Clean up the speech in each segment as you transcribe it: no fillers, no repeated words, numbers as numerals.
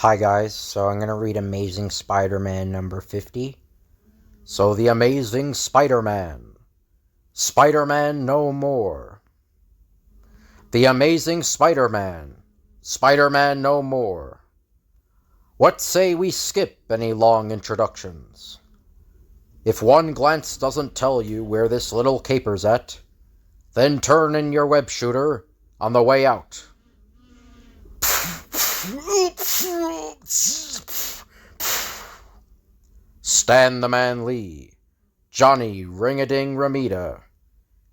Hi guys, so I'm going to read Amazing Spider-Man number 50. So the Amazing Spider-Man. Spider-Man no more. The Amazing Spider-Man. Spider-Man no more. What say we skip any long introductions? If one glance doesn't tell you where this little caper's at, then turn in your web shooter on the way out. Stan the Man Lee, Johnny Ring-a-Ding Ramita,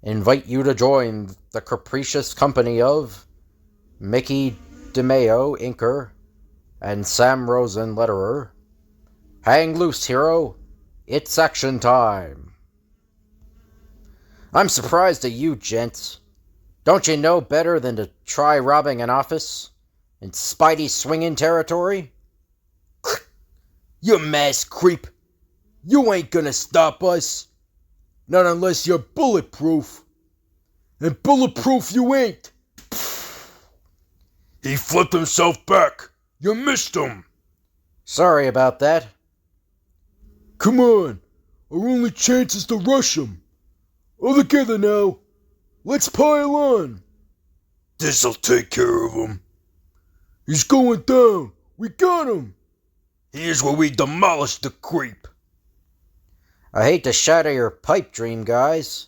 invite you to join the capricious company of Mickey DeMeo, inker, and Sam Rosen, letterer. Hang loose, hero. It's action time. I'm surprised at you, gents. Don't you know better than to try robbing an office in Spidey swinging territory? You masked creep. You ain't gonna stop us. Not unless you're bulletproof. And bulletproof you ain't. He flipped himself back. You missed him. Sorry about that. Come on. Our only chance is to rush him. All together now. Let's pile on. This'll take care of him. He's going down. We got him. Here's where we demolish the creep. I hate to shatter your pipe dream, guys,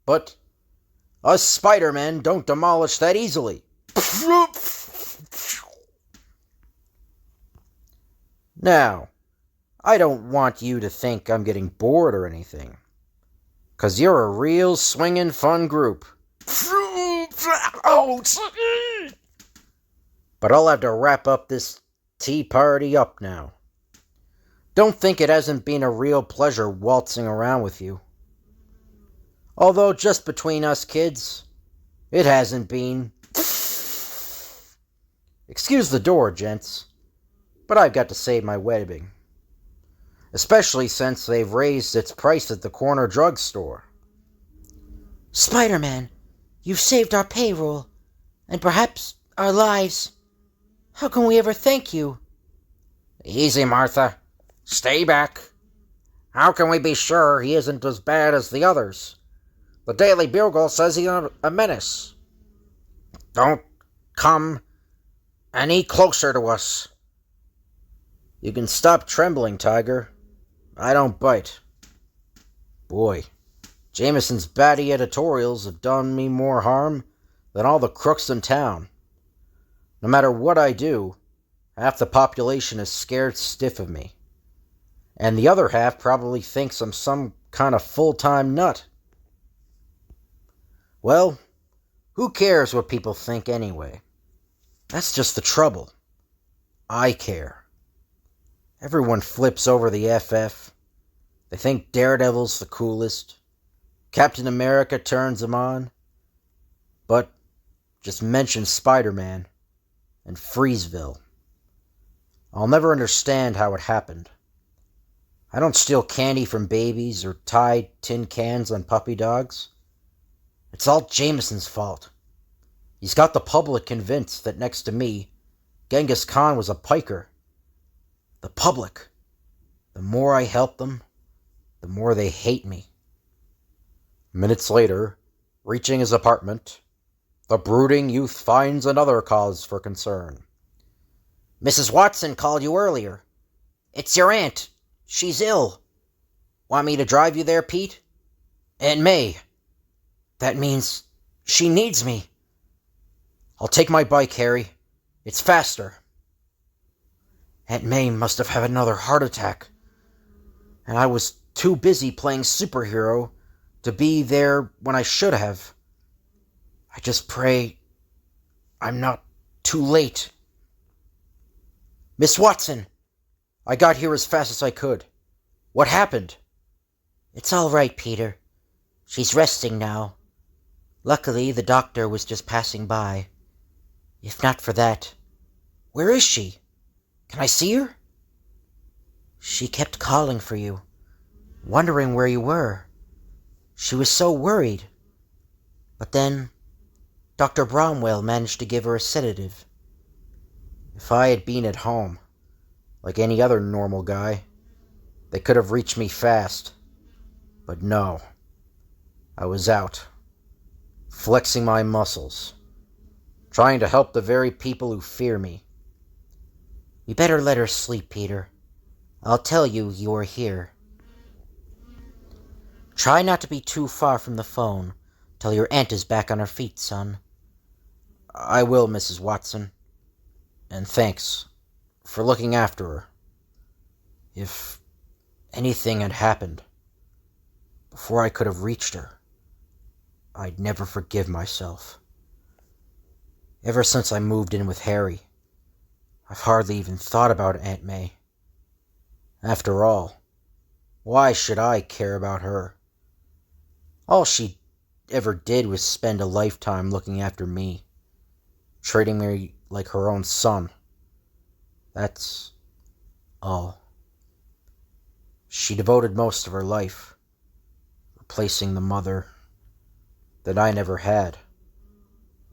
but us Spider-Men don't demolish that easily. Now, I don't want you to think I'm getting bored or anything, 'cause you're a real swinging fun group. But I'll have to wrap up this tea party up now. Don't think it hasn't been a real pleasure waltzing around with you. Although, just between us kids, it hasn't been. Excuse the door, gents, but I've got to save my wedding. Especially since they've raised its price at the corner drugstore. Spider-Man, you've saved our payroll, and perhaps our lives. How can we ever thank you? Easy, Martha. Stay back. How can we be sure he isn't as bad as the others? The Daily Bugle says he's a menace. Don't come any closer to us. You can stop trembling, Tiger. I don't bite. Boy, Jameson's batty editorials have done me more harm than all the crooks in town. No matter what I do, half the population is scared stiff of me. And the other half probably thinks I'm some kind of full-time nut. Well, who cares what people think anyway? That's just the trouble. I care. Everyone flips over the FF. They think Daredevil's the coolest. Captain America turns them on. But just mention Spider-Man and Freezeville. I'll never understand how it happened. I don't steal candy from babies or tie tin cans on puppy dogs. It's all Jameson's fault. He's got the public convinced that next to me, Genghis Khan was a piker. The public. The more I help them, the more they hate me. Minutes later, reaching his apartment, the brooding youth finds another cause for concern. Mrs. Watson called you earlier. It's your aunt. She's ill. Want me to drive you there, Pete? Aunt May. That means she needs me. I'll take my bike, Harry. It's faster. Aunt May must have had another heart attack. And I was too busy playing superhero to be there when I should have. I just pray I'm not too late. Miss Watson! I got here as fast as I could. What happened? It's all right, Peter. She's resting now. Luckily, the doctor was just passing by. If not for that... Where is she? Can I see her? She kept calling for you, wondering where you were. She was so worried. But then, Dr. Bromwell managed to give her a sedative. If I had been at home, Like any other normal guy, they could have reached me fast. But no. I was out, flexing my muscles, trying to help the very people who fear me. You better let her sleep, Peter. I'll tell you you're here. Try not to be too far from the phone till your aunt is back on her feet, son. I will, Mrs. Watson. And thanks for looking after her. If anything had happened before I could have reached her, I'd never forgive myself. Ever since I moved in with Harry, I've hardly even thought about Aunt May. After all, why should I care about her? All she ever did was spend a lifetime looking after me, treating me like her own son. That's all. She devoted most of her life replacing the mother that I never had.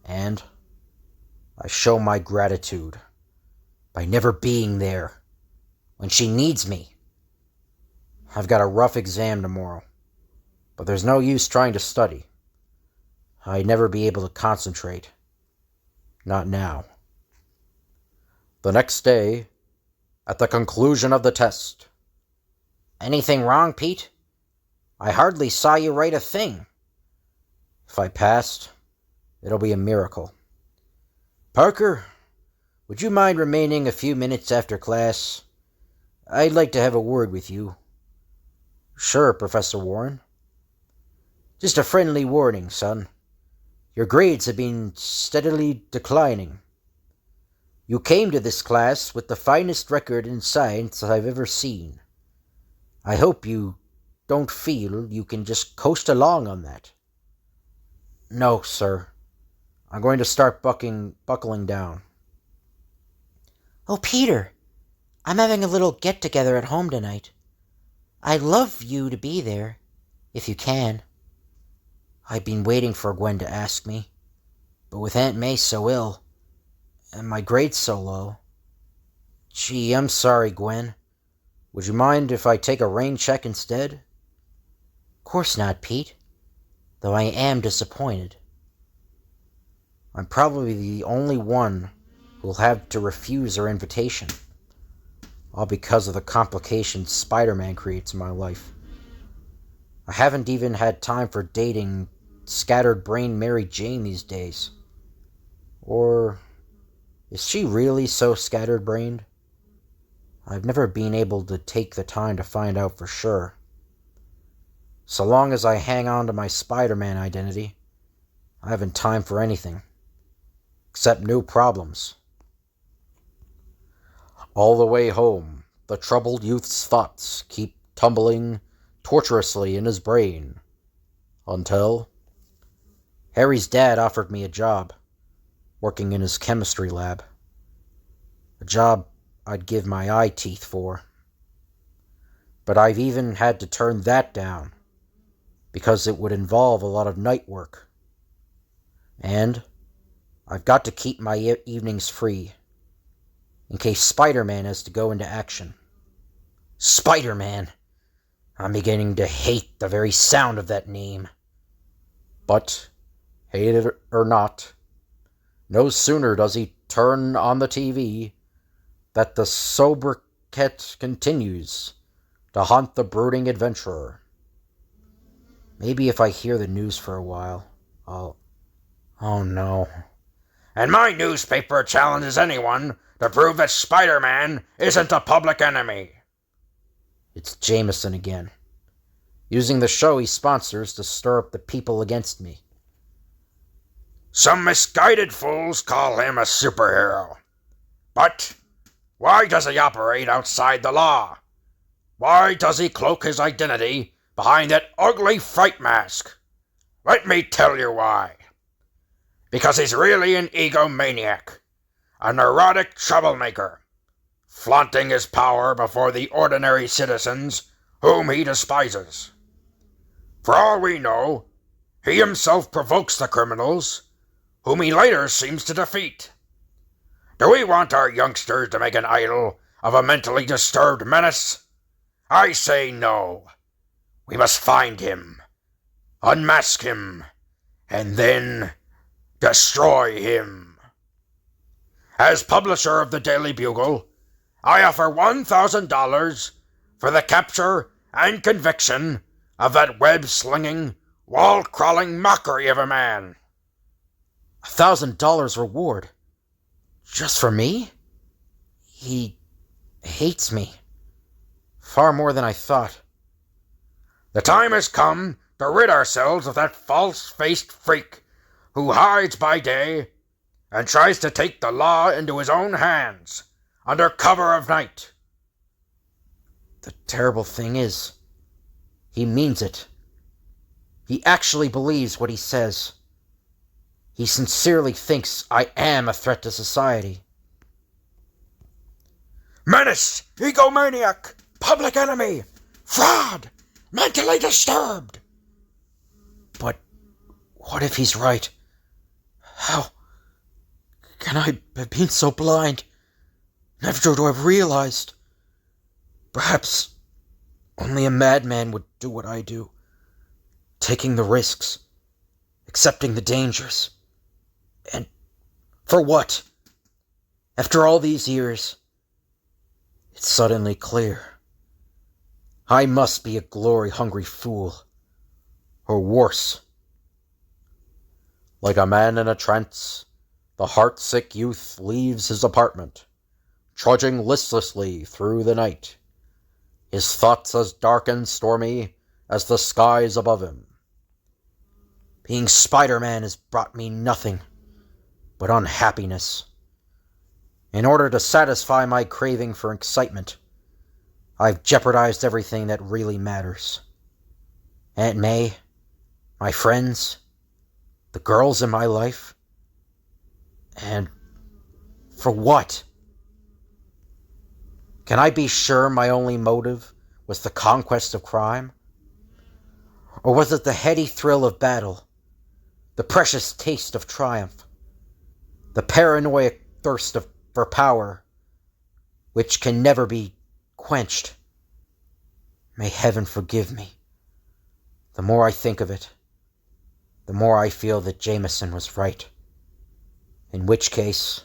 And I show my gratitude by never being there when she needs me. I've got a rough exam tomorrow, but there's no use trying to study. I'd never be able to concentrate. Not now. The next day, at the conclusion of the test. Anything wrong, Pete? I hardly saw you write a thing. If I passed, it'll be a miracle. Parker, would you mind remaining a few minutes after class? I'd like to have a word with you. Sure, Professor Warren. Just a friendly warning, son. Your grades have been steadily declining. You came to this class with the finest record in science I've ever seen. I hope you don't feel you can just coast along on that. No, sir. I'm going to start buckling down. Oh, Peter, I'm having a little get-together at home tonight. I'd love you to be there, if you can. I've been waiting for Gwen to ask me, but with Aunt May so ill, and my grades so low. Gee, I'm sorry, Gwen. Would you mind if I take a rain check instead? Of course not, Pete, though I am disappointed. I'm probably the only one who'll have to refuse her invitation, all because of the complications Spider-Man creates in my life. I haven't even had time for dating scattered-brained Mary Jane these days. Or is she really so scattered-brained? I've never been able to take the time to find out for sure. So long as I hang on to my Spider-Man identity, I haven't time for anything. Except new problems. All the way home, the troubled youth's thoughts keep tumbling tortuously in his brain. Until Harry's dad offered me a job, working in his chemistry lab. A job I'd give my eye teeth for. But I've even had to turn that down, because it would involve a lot of night work. And I've got to keep my evenings free, in case Spider-Man has to go into action. Spider-Man! I'm beginning to hate the very sound of that name. But, hate it or not, no sooner does he turn on the TV that the sobriquet continues to haunt the brooding adventurer. Maybe if I hear the news for a while, I'll... Oh no. And my newspaper challenges anyone to prove that Spider-Man isn't a public enemy. It's Jameson again, using the show he sponsors to stir up the people against me. Some misguided fools call him a superhero. But why does he operate outside the law? Why does he cloak his identity behind that ugly fright mask? Let me tell you why. Because he's really an egomaniac, a neurotic troublemaker, flaunting his power before the ordinary citizens whom he despises. For all we know, he himself provokes the criminals, whom he later seems to defeat. Do we want our youngsters to make an idol of a mentally disturbed menace? I say no. We must find him, unmask him, and then destroy him. As publisher of the Daily Bugle, I offer $1,000 for the capture and conviction of that web-slinging, wall-crawling mockery of a man. $1,000 reward? Just for me? He hates me. Far more than I thought. The time has come to rid ourselves of that false-faced freak who hides by day and tries to take the law into his own hands under cover of night. The terrible thing is, he means it. He actually believes what he says. He sincerely thinks I am a threat to society. Menace, egomaniac, public enemy, fraud, mentally disturbed. But what if he's right? How can I have been so blind? Never to have realized. Perhaps only a madman would do what I do. Taking the risks, accepting the dangers. And for what? After all these years, it's suddenly clear. I must be a glory-hungry fool. Or worse. Like a man in a trance, the heart-sick youth leaves his apartment, trudging listlessly through the night, his thoughts as dark and stormy as the skies above him. Being Spider-Man has brought me nothing but unhappiness. In order to satisfy my craving for excitement, I've jeopardized everything that really matters. Aunt May, my friends, the girls in my life. And for what? Can I be sure my only motive was the conquest of crime? Or was it the heady thrill of battle, the precious taste of triumph, the paranoid thirst for power, which can never be quenched? May heaven forgive me. The more I think of it, the more I feel that Jameson was right. In which case,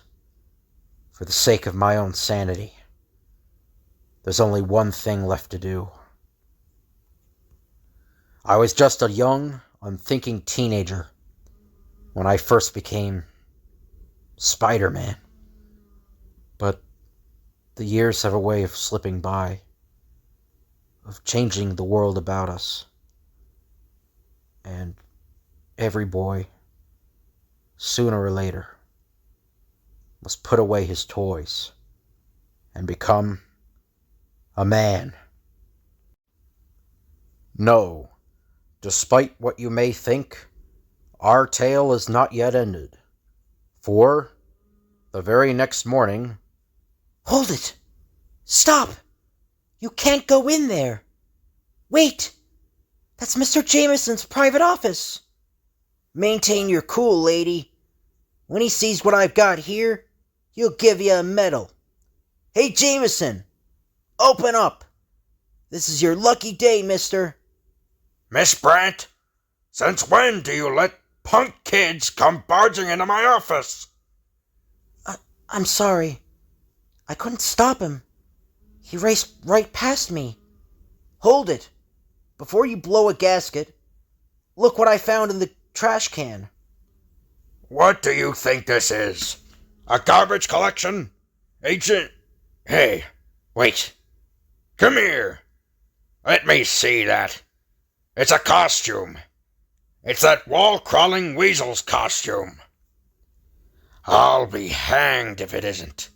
for the sake of my own sanity, there's only one thing left to do. I was just a young, unthinking teenager when I first became Spider-Man. But the years have a way of slipping by, of changing the world about us. And every boy, sooner or later, must put away his toys and become a man. No, despite what you may think, our tale is not yet ended. For, the very next morning... Hold it! Stop! You can't go in there! Wait! That's Mr. Jameson's private office! Maintain your cool, lady. When he sees what I've got here, he'll give you a medal. Hey, Jameson! Open up! This is your lucky day, mister. Miss Brandt, since when do you let punk kids come barging into my office? I'm sorry. I couldn't stop him. He raced right past me. Hold it. Before you blow a gasket, look what I found in the trash can. What do you think this is? A garbage collection? Agent? Hey, wait. Come here. Let me see that. It's a costume. It's that wall-crawling weasel's costume. I'll be hanged if it isn't.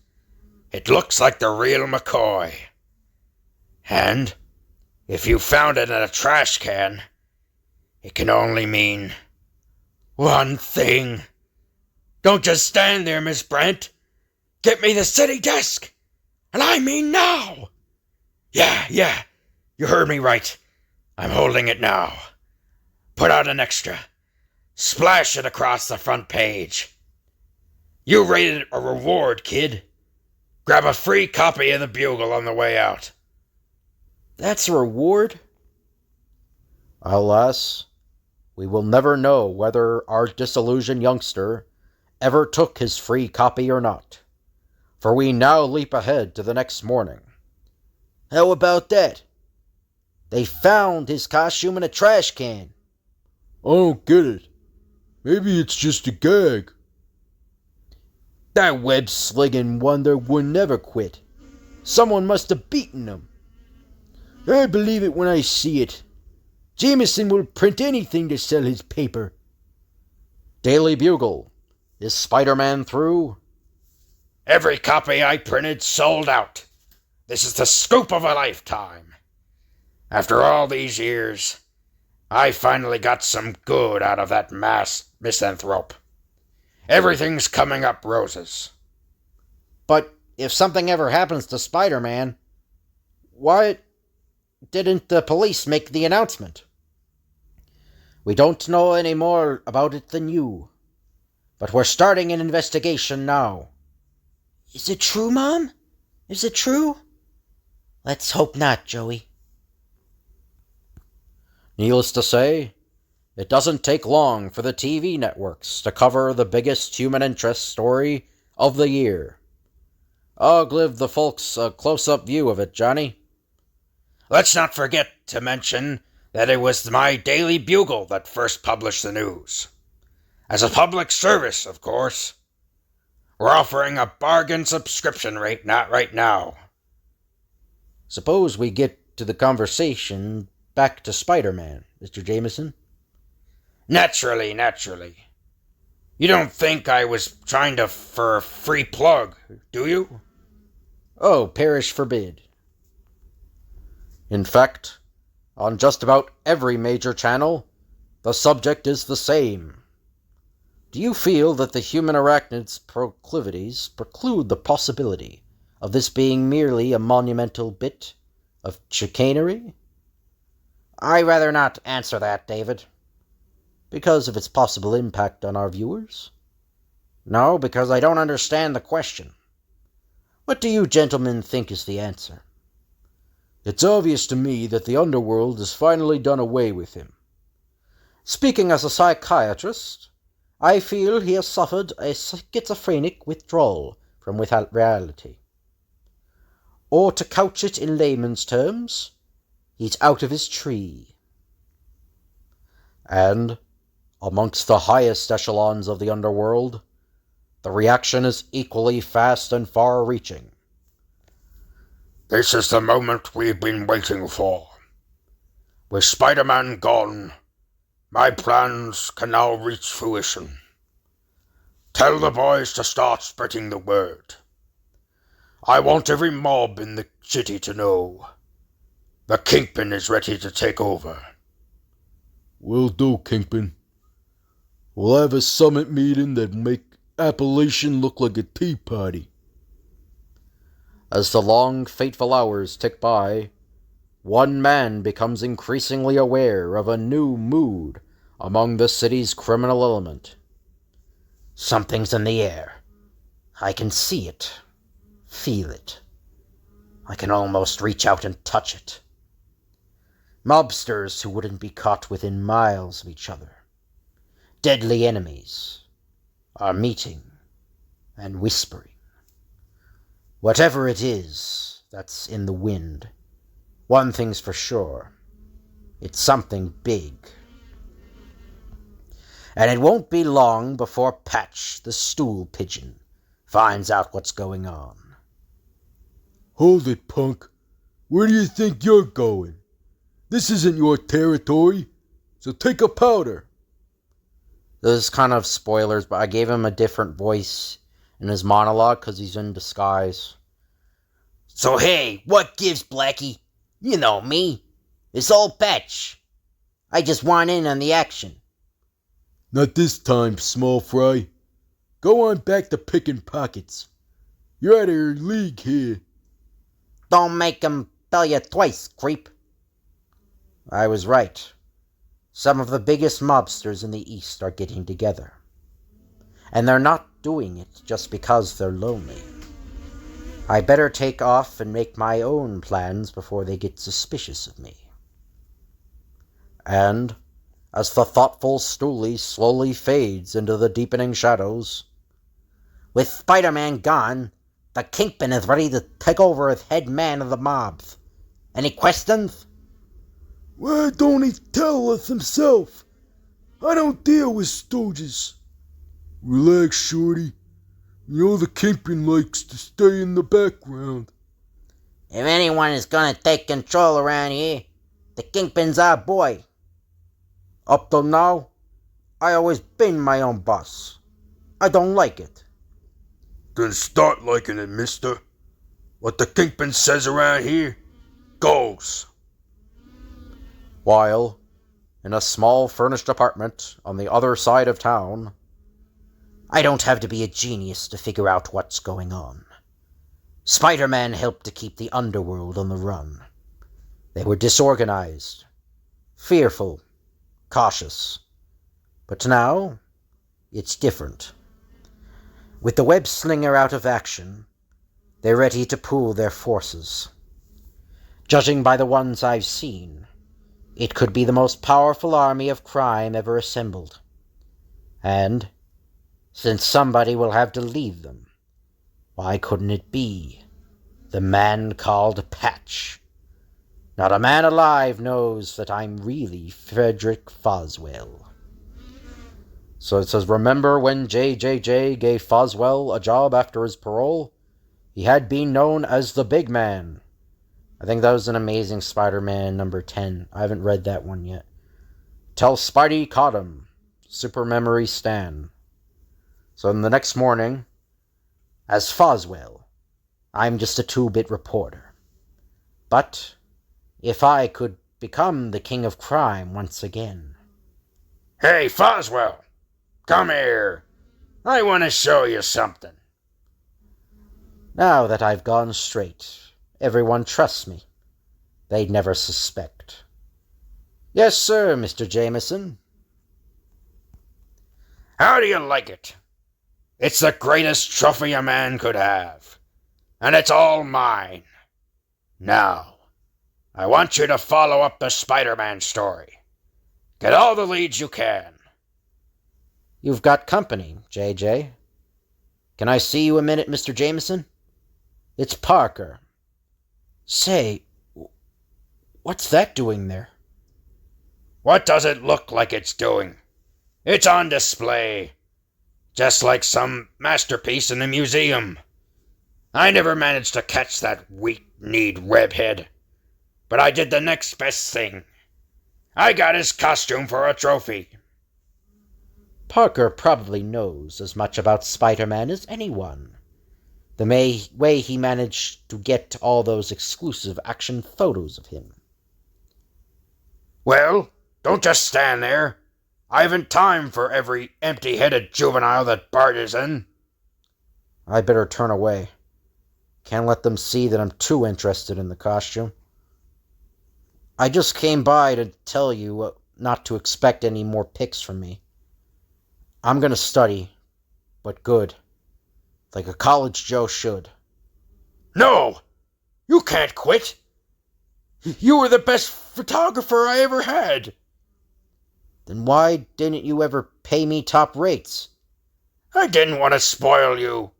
It looks like the real McCoy. And if you found it in a trash can, it can only mean one thing. Don't just stand there, Miss Brent. Get me the city desk. And I mean now. Yeah, you heard me right. I'm holding it now. Put out an extra. Splash it across the front page. You rated it a reward, kid. Grab a free copy of the Bugle on the way out. That's a reward? Alas, we will never know whether our disillusioned youngster ever took his free copy or not, for we now leap ahead to the next morning. How about that? They found his costume in a trash can. I don't get it. Maybe it's just a gag. That web-slinging wonder would never quit. Someone must have beaten him. I believe it when I see it. Jameson will print anything to sell his paper. Daily Bugle. Is Spider-Man through? Every copy I printed sold out. This is the scoop of a lifetime. After all these years, I finally got some good out of that masked misanthrope. Everything's coming up roses. But if something ever happens to Spider-Man, why didn't the police make the announcement? We don't know any more about it than you, but we're starting an investigation now. Is it true, Mom? Is it true? Let's hope not, Joey. Needless to say, it doesn't take long for the TV networks to cover the biggest human interest story of the year. I'll give the folks a close-up view of it, Johnny. Let's not forget to mention that it was my Daily Bugle that first published the news. As a public service, of course. We're offering a bargain subscription rate right now. Suppose we get to the conversation back to Spider-Man, Mr. Jameson. Naturally. You don't think I was trying for a free plug, do you? Oh, perish forbid. In fact, on just about every major channel, the subject is the same. Do you feel that the human arachnid's proclivities preclude the possibility of this being merely a monumental bit of chicanery? I'd rather not answer that, David. Because of its possible impact on our viewers? No, because I don't understand the question. What do you gentlemen think is the answer? It's obvious to me that the underworld has finally done away with him. Speaking as a psychiatrist, I feel he has suffered a schizophrenic withdrawal from reality. Or to couch it in layman's terms, he's out of his tree. And, amongst the highest echelons of the underworld, the reaction is equally fast and far-reaching. This is the moment we've been waiting for. With Spider-Man gone, my plans can now reach fruition. Tell the boys to start spreading the word. I want every mob in the city to know. The Kingpin is ready to take over. Will do, Kingpin. We'll have a summit meeting that'll make Appalachian look like a tea party. As the long, fateful hours tick by, one man becomes increasingly aware of a new mood among the city's criminal element. Something's in the air. I can see it, feel it. I can almost reach out and touch it. Mobsters who wouldn't be caught within miles of each other, deadly enemies, are meeting and whispering. Whatever it is that's in the wind, one thing's for sure. It's something big. And it won't be long before Patch, the stool pigeon, finds out what's going on. Hold it, punk. Where do you think you're going? This isn't your territory, so take a powder. This is kind of spoilers, but I gave him a different voice in his monologue because he's in disguise. So hey, what gives, Blackie? You know me. It's old Patch. I just want in on the action. Not this time, small fry. Go on back to picking pockets. You're out of your league here. Don't make 'em tell you twice, creep. I was right. Some of the biggest mobsters in the East are getting together. And they're not doing it just because they're lonely. I better take off and make my own plans before they get suspicious of me. And, as the thoughtful Stooley slowly fades into the deepening shadows, with Spider-Man gone, the Kingpin is ready to take over as head man of the mobs. Any questions? Why don't he tell us himself? I don't deal with stooges. Relax, Shorty. You know the Kingpin likes to stay in the background. If anyone is gonna take control around here, the Kingpin's our boy. up till now, I always been my own boss. I don't like it. Then start liking it, mister. What the Kingpin says around here goes. While, in a small furnished apartment on the other side of town, I don't have to be a genius to figure out what's going on. Spider-Man helped to keep the underworld on the run. They were disorganized, fearful, cautious. But now, it's different. With the web slinger out of action, they're ready to pool their forces. Judging by the ones I've seen, it could be the most powerful army of crime ever assembled. And, since somebody will have to lead them, why couldn't it be the man called Patch? Not a man alive knows that I'm really Frederick Foswell. So it says, remember when JJJ gave Foswell a job after his parole? He had been known as the Big Man. I think that was an Amazing Spider-Man number 10. I haven't read that one yet. Tell Spidey caught him. Super Memory Stan. So then the next morning, as Foswell, I'm just a 2-bit reporter. But if I could become the king of crime once again. Hey, Foswell, come here. I want to show you something. Now that I've gone straight, everyone trusts me. They'd never suspect. Yes, sir, Mr. Jameson. How do you like it? It's the greatest trophy a man could have. And it's all mine. Now, I want you to follow up the Spider-Man story. Get all the leads you can. You've got company, JJ. Can I see you a minute, Mr. Jameson? It's Parker. Say, what's that doing there? What does it look like it's doing? It's on display. Just like some masterpiece in the museum. I never managed to catch that weak-kneed webhead. But I did the next best thing. I got his costume for a trophy. Parker probably knows as much about Spider-Man as anyone. The way he managed to get all those exclusive action photos of him. Well, don't just stand there. I haven't time for every empty-headed juvenile that barges in. I better turn away. Can't let them see that I'm too interested in the costume. I just came by to tell you not to expect any more pics from me. I'm gonna study, but good. Like a college Joe should. No! You can't quit! You were the best photographer I ever had! Then why didn't you ever pay me top rates? I didn't want to spoil you.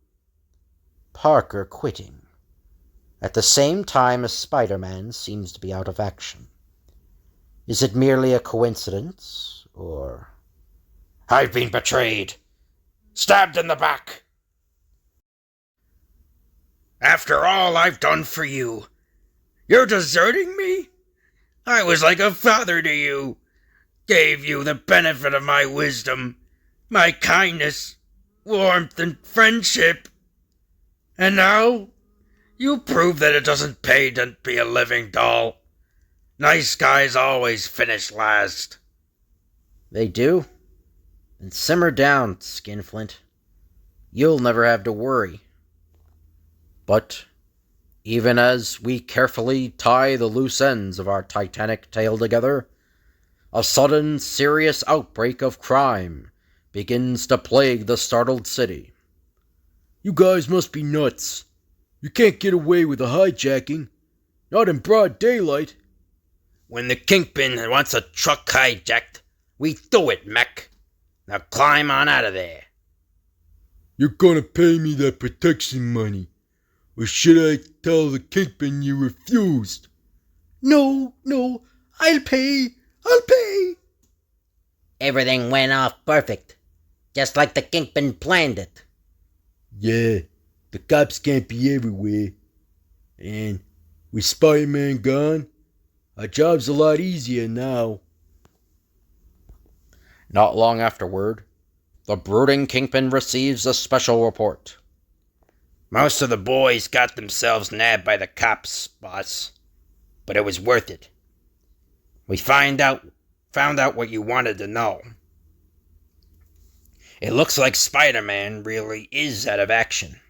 Parker quitting. At the same time as Spider-Man seems to be out of action. Is it merely a coincidence, or... I've been betrayed. Stabbed in the back. After all I've done for you, you're deserting me? I was like a father to you. Gave you the benefit of my wisdom, my kindness, warmth, and friendship. And now, you prove that it doesn't pay to be a living doll. Nice guys always finish last. They do? Then simmer down, Skinflint. You'll never have to worry. But, even as we carefully tie the loose ends of our titanic tale together, a sudden, serious outbreak of crime begins to plague the startled city. You guys must be nuts. You can't get away with a hijacking. Not in broad daylight. When the Kingpin wants a truck hijacked, we do it, Mac. Now climb on out of there. You're gonna pay me that protection money. Or should I tell the Kingpin you refused? No, I'll pay. Everything went off perfect, just like the Kingpin planned it. Yeah, the cops can't be everywhere. And with Spider-Man gone, our job's a lot easier now. Not long afterward, the brooding Kingpin receives a special report. Most of the boys got themselves nabbed by the cops, boss. But it was worth it. We found out what you wanted to know. It looks like Spider-Man really is out of action.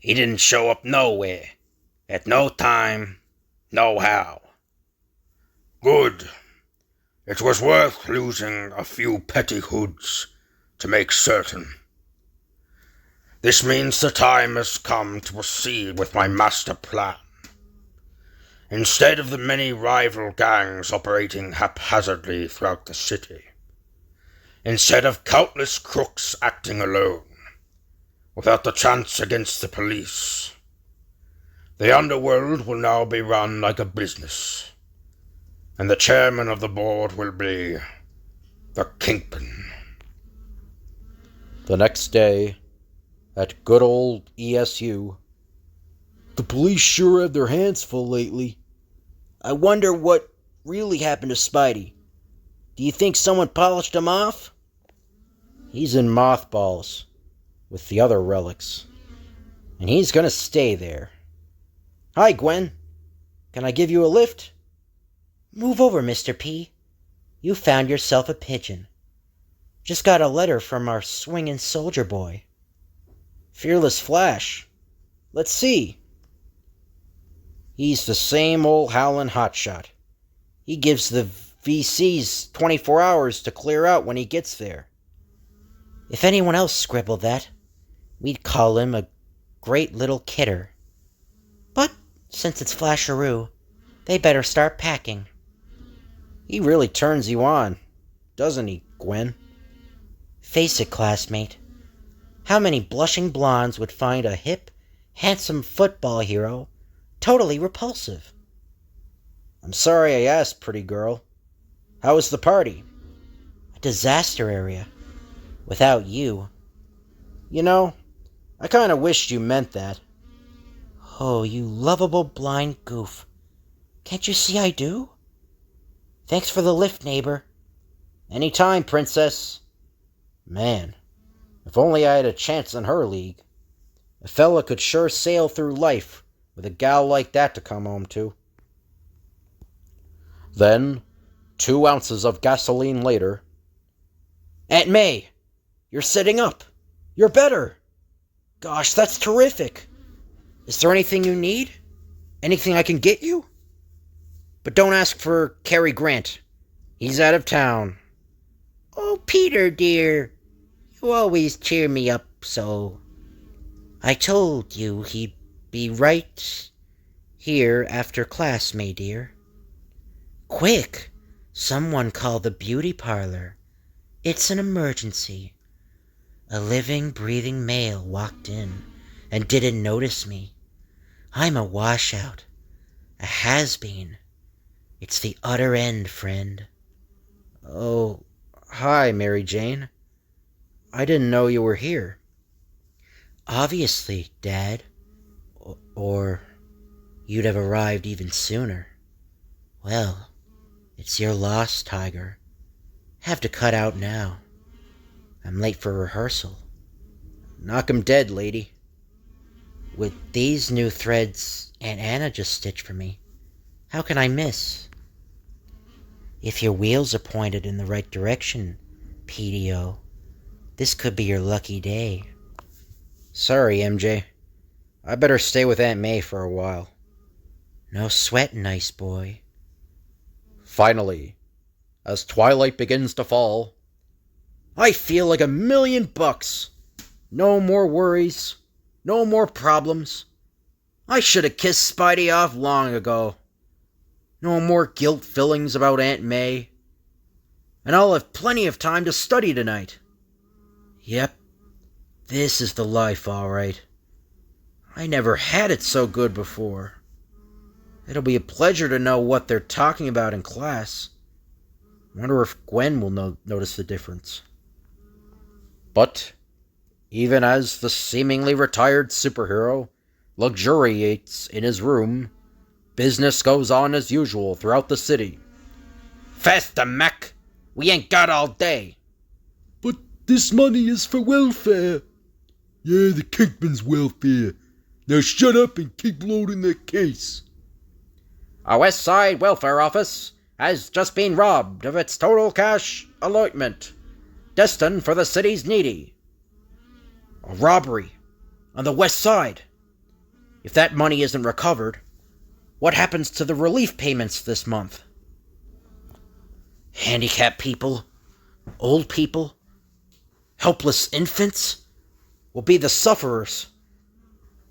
He didn't show up nowhere, at no time, no how. Good. It was worth losing a few petty hoods to make certain. This means the time has come to proceed with my master plan. Instead of the many rival gangs operating haphazardly throughout the city, instead of countless crooks acting alone, without the chance against the police, the underworld will now be run like a business, and the chairman of the board will be the Kingpin. The next day, at good old ESU, the police sure have their hands full lately. I wonder what really happened to Spidey. Do you think someone polished him off? he's in mothballs with the other relics, and he's gonna stay there. Hi, Gwen. Can I give you a lift? Move over, Mr. P. You found yourself a pigeon. Just got a letter from our swinging soldier boy. Fearless Flash. Let's see. He's the same old howlin' hotshot. He gives the VCs 24 hours to clear out when he gets there. If anyone else scribbled that, we'd call him a great little kidder. But since it's Flasheroo, they better start packing. He really turns you on, doesn't he, Gwen? Face it, classmate. How many blushing blondes would find a hip, handsome football hero totally repulsive? I'm sorry I asked, pretty girl. How was the party? A disaster area. Without you. You know, I kinda wished you meant that. Oh, you lovable blind goof. Can't you see I do? Thanks for the lift, neighbor. Anytime, princess. Man, if only I had a chance in her league. A fella could sure sail through life with a gal like that to come home to. Then, 2 ounces of gasoline later. Aunt May, you're sitting up. You're better. Gosh, that's terrific. Is there anything you need? Anything I can get you? But don't ask for Cary Grant. He's out of town. Oh, Peter, dear. You always cheer me up so. I told you he'd be right here after class, May dear. Quick! Someone call the beauty parlor. It's an emergency. A living, breathing male walked in and didn't notice me. I'm a washout. A has-been. It's the utter end, friend. Oh, hi, Mary Jane. I didn't know you were here. Obviously, Dad. Or you'd have arrived even sooner. Well, it's your loss, Tiger. Have to cut out now. I'm late for rehearsal. Knock 'em dead, lady. With these new threads Aunt Anna just stitched for me, how can I miss? If your wheels are pointed in the right direction, PDO, this could be your lucky day. Sorry, MJ. I better stay with Aunt May for a while. No sweat, nice boy. Finally, as twilight begins to fall, I feel like $1,000,000. No more worries, no more problems, I should have kissed Spidey off long ago. No more guilt fillings about Aunt May. And I'll have plenty of time to study tonight. Yep, this is the life, all right. I never had it so good before. It'll be a pleasure to know what they're talking about in class. Wonder if Gwen will notice the difference. But even as the seemingly retired superhero luxuriates in his room, business goes on as usual throughout the city. Faster, Mac! We ain't got all day! But this money is for welfare. Yeah, the Kingpin's welfare. Now shut up and keep loading that case. Our West Side Welfare Office has just been robbed of its total cash allotment, destined for the city's needy. A robbery on the West Side. If that money isn't recovered, what happens to the relief payments this month? Handicapped people, old people, helpless infants will be the sufferers,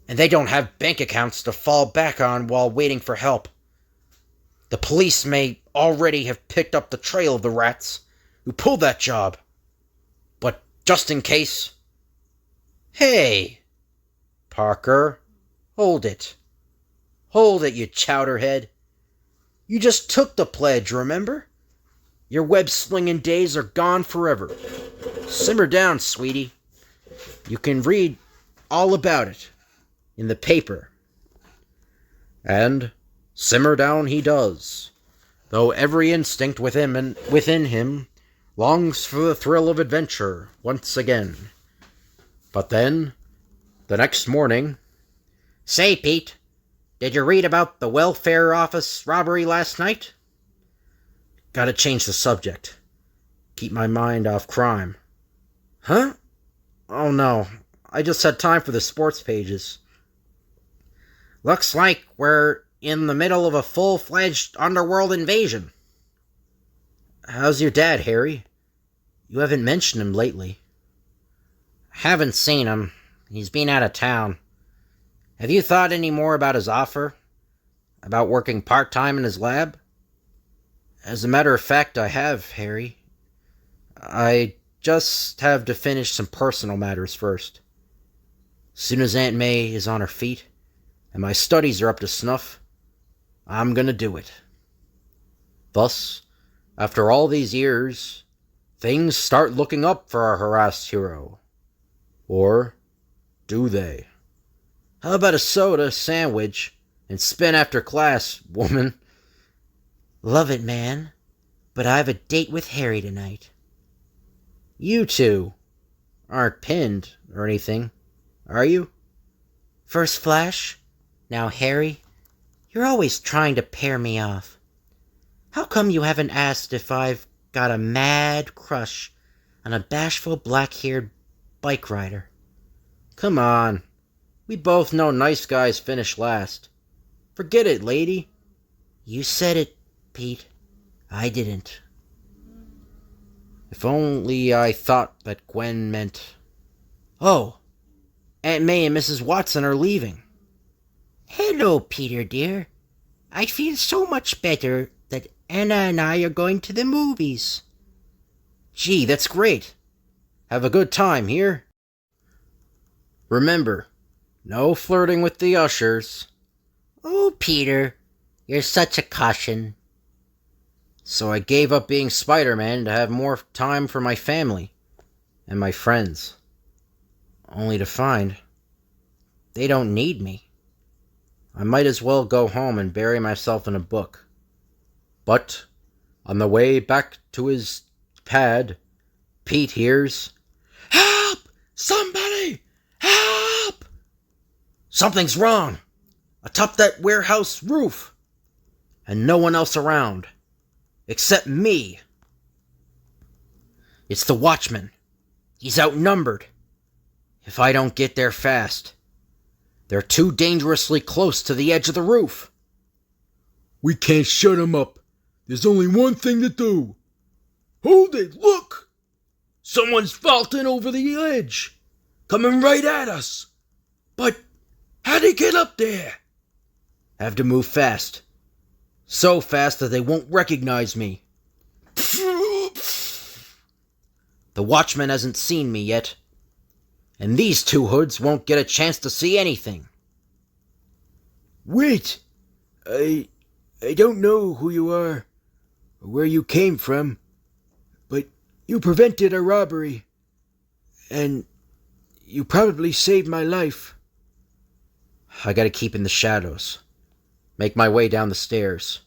and they don't have bank accounts to fall back on while waiting for help. The police may already have picked up the trail of the rats who pulled that job, but just in case... Hey, Parker, hold it. Hold it, you chowderhead. You just took the pledge, remember? Your web-slinging days are gone forever. Simmer down, sweetie. You can read all about it in the paper. And simmer down he does, though every instinct within him longs for the thrill of adventure once again. But then, the next morning... Say, Pete, did you read about the welfare office robbery last night? Gotta change the subject. Keep my mind off crime. Huh? Oh no, I just had time for the sports pages. Looks like we're in the middle of a full-fledged underworld invasion. How's your dad, Harry? You haven't mentioned him lately. Haven't seen him. He's been out of town. Have you thought any more about his offer? About working part-time in his lab? As a matter of fact, I have, Harry. I just have to finish some personal matters first. As soon as Aunt May is on her feet, and my studies are up to snuff, I'm gonna do it. Thus, after all these years, things start looking up for our harassed hero. Or do they? How about a soda, sandwich, and spin after class, woman? Love it, man. But I have a date with Harry tonight. You two aren't pinned or anything, are you? First flash? Now, Harry, you're always trying to pair me off. How come you haven't asked if I've got a mad crush on a bashful black-haired bike rider? Come on. We both know nice guys finish last. Forget it, lady. You said it, Pete. I didn't. If only I thought that Gwen meant... Oh, Aunt May and Mrs. Watson are leaving. Hello, Peter, dear. I feel so much better that Anna and I are going to the movies. Gee, that's great. Have a good time here. Remember, no flirting with the ushers. Oh, Peter, you're such a caution. So I gave up being Spider-Man to have more time for my family and my friends. Only to find they don't need me. I might as well go home and bury myself in a book. But on the way back to his pad, Pete hears, "Help! Somebody! Help!" Something's wrong atop that warehouse roof, and no one else around. Except me. It's the Watchman. He's outnumbered. If I don't get there fast, they're too dangerously close to the edge of the roof. We can't shut him up. There's only one thing to do. Hold it, look! Someone's vaulting over the edge. Coming right at us. But how'd he get up there? Have to move fast. So fast that they won't recognize me. The Watchman hasn't seen me yet, and these two hoods won't get a chance to see anything. Wait! I don't know who you are, or where you came from, but you prevented a robbery, and you probably saved my life. I gotta keep in the shadows. Make my way down the stairs.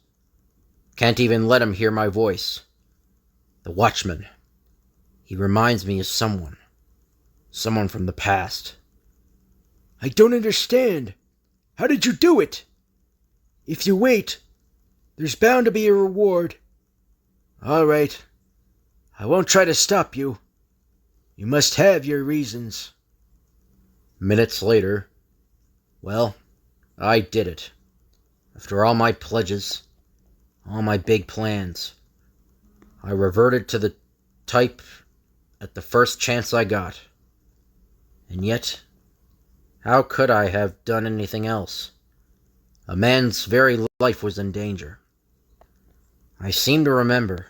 Can't even let him hear my voice. The Watchman. He reminds me of someone. Someone from the past. I don't understand. How did you do it? If you wait, there's bound to be a reward. All right. I won't try to stop you. You must have your reasons. Minutes later, well, I did it. After all my pledges, all my big plans, I reverted to the type at the first chance I got. And yet, how could I have done anything else? A man's very life was in danger. I seem to remember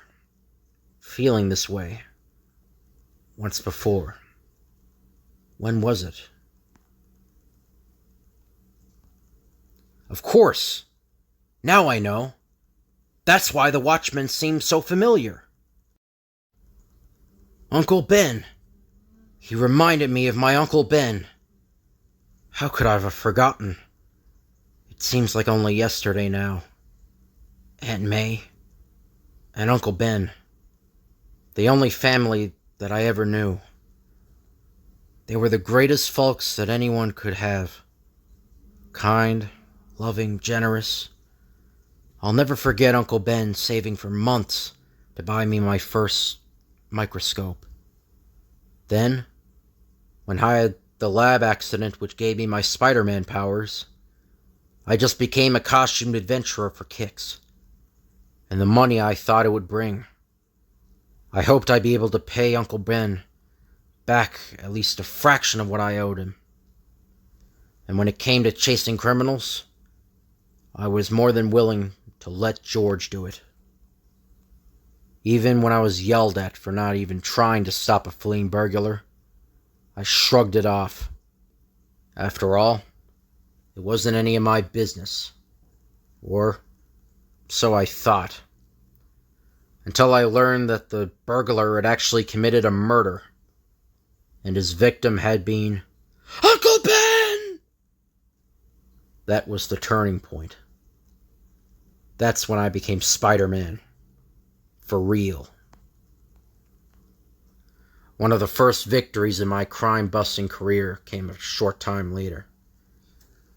feeling this way once before. When was it? Of course! Now I know. That's why the Watchman seemed so familiar. Uncle Ben. He reminded me of my Uncle Ben. How could I have forgotten? It seems like only yesterday now. Aunt May and Uncle Ben. The only family that I ever knew. They were the greatest folks that anyone could have. Kind, loving, generous. I'll never forget Uncle Ben saving for months to buy me my first microscope. Then, when I had the lab accident which gave me my Spider-Man powers, I just became a costumed adventurer for kicks, and the money I thought it would bring. I hoped I'd be able to pay Uncle Ben back at least a fraction of what I owed him. And when it came to chasing criminals, I was more than willing to let George do it. Even when I was yelled at for not even trying to stop a fleeing burglar, I shrugged it off. After all, it wasn't any of my business. Or so I thought. Until I learned that the burglar had actually committed a murder, and his victim had been Uncle Ben! That was the turning point. That's when I became Spider-Man. For real. One of the first victories in my crime-busting career came a short time later,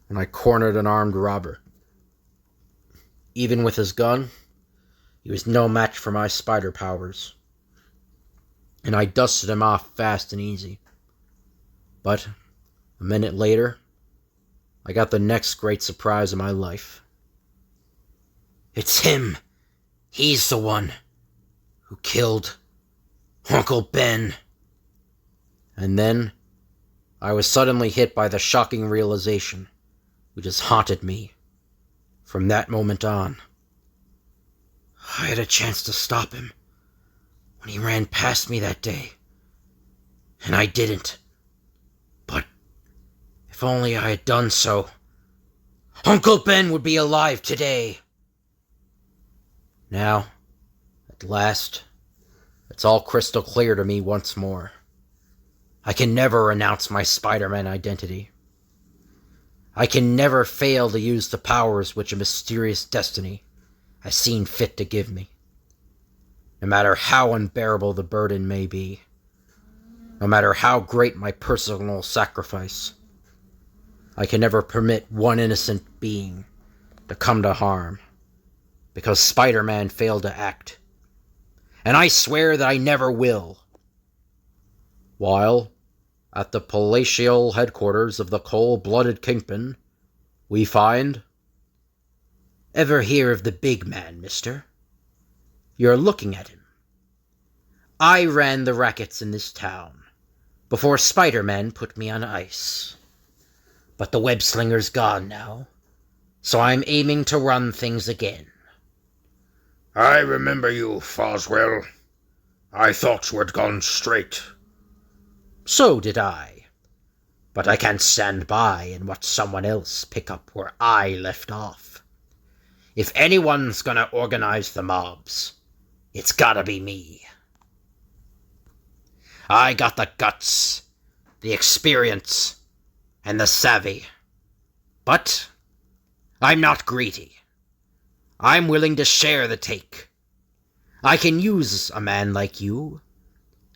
when I cornered an armed robber. Even with his gun, he was no match for my spider powers, and I dusted him off fast and easy. But a minute later, I got the next great surprise of my life. It's him! He's the one who killed Uncle Ben. And then I was suddenly hit by the shocking realization which has haunted me from that moment on. I had a chance to stop him when he ran past me that day, and I didn't. But if only I had done so, Uncle Ben would be alive today. Now, at last, it's all crystal clear to me once more. I can never renounce my Spider-Man identity. I can never fail to use the powers which a mysterious destiny has seen fit to give me. No matter how unbearable the burden may be, no matter how great my personal sacrifice, I can never permit one innocent being to come to harm, because Spider-Man failed to act. And I swear that I never will. While, at the palatial headquarters of the cold-blooded Kingpin, we find... Ever hear of the big man, mister? You're looking at him. I ran the rackets in this town before Spider-Man put me on ice. But the web-slinger's gone now. So I'm aiming to run things again. I remember you, Foswell. I thought you had gone straight. So did I. But I can't stand by and watch someone else pick up where I left off. If anyone's gonna organize the mobs, it's gotta be me. I got the guts, the experience, and the savvy. But I'm not greedy. I'm willing to share the take. I can use a man like you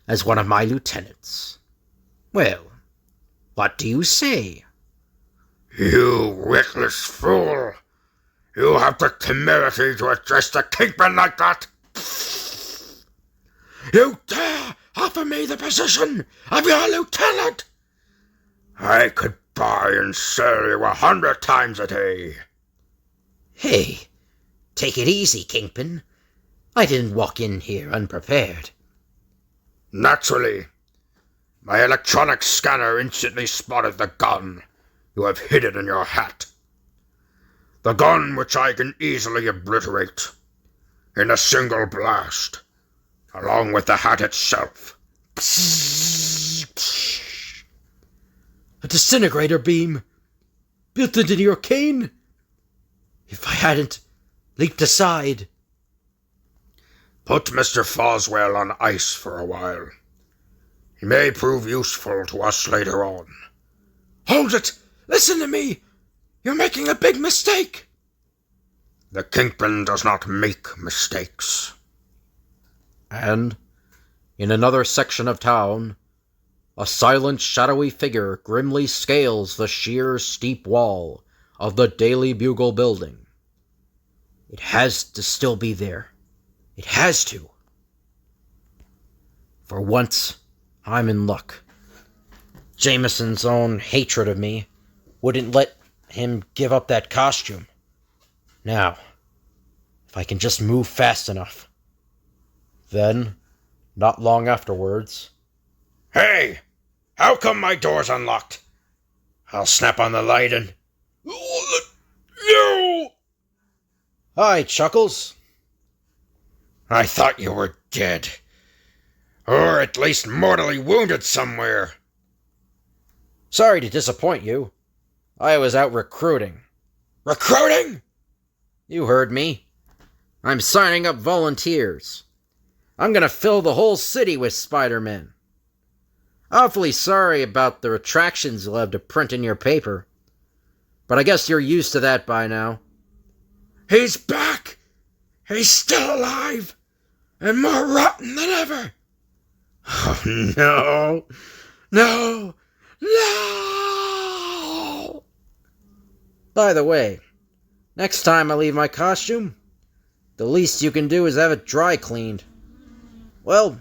as one of my lieutenants. Well, what do you say? You witless fool! You have the temerity to address the Kingpin like that? You dare offer me the position of your lieutenant? I could buy and sell you 100 times a day. Hey, take it easy, Kingpin. I didn't walk in here unprepared. Naturally. My electronic scanner instantly spotted the gun you have hidden in your hat. The gun which I can easily obliterate in a single blast, along with the hat itself. A disintegrator beam built into your cane? If I hadn't leaped aside. Put Mr. Foswell on ice for a while. He may prove useful to us later on. Hold it! Listen to me! You're making a big mistake! The Kingpin does not make mistakes. And, in another section of town, a silent, shadowy figure grimly scales the sheer, steep wall of the Daily Bugle building. It has to still be there. It has to. For once, I'm in luck. Jameson's own hatred of me wouldn't let him give up that costume. Now, if I can just move fast enough. Then, not long afterwards... Hey! How come my door's unlocked? I'll snap on the light and... No! Hi, Chuckles. I thought you were dead. Or at least mortally wounded somewhere. Sorry to disappoint you. I was out recruiting. Recruiting? You heard me. I'm signing up volunteers. I'm gonna fill the whole city with Spider-Men. Awfully sorry about the retractions you'll have to print in your paper. But I guess you're used to that by now. He's back! He's still alive! And more rotten than ever! Oh, no! No! No! By the way, next time I leave my costume, the least you can do is have it dry cleaned. Well,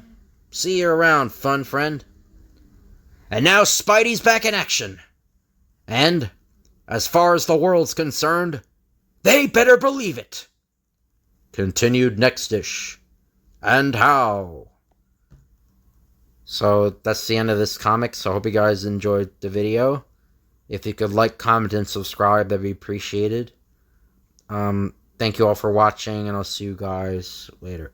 see you around, fun friend. And now Spidey's back in action. And, as far as the world's concerned, they better believe it. Continued next-ish. And how? So, that's the end of this comic, so I hope you guys enjoyed the video. If you could like, comment, and subscribe, that'd be appreciated. Thank you all for watching, and I'll see you guys later.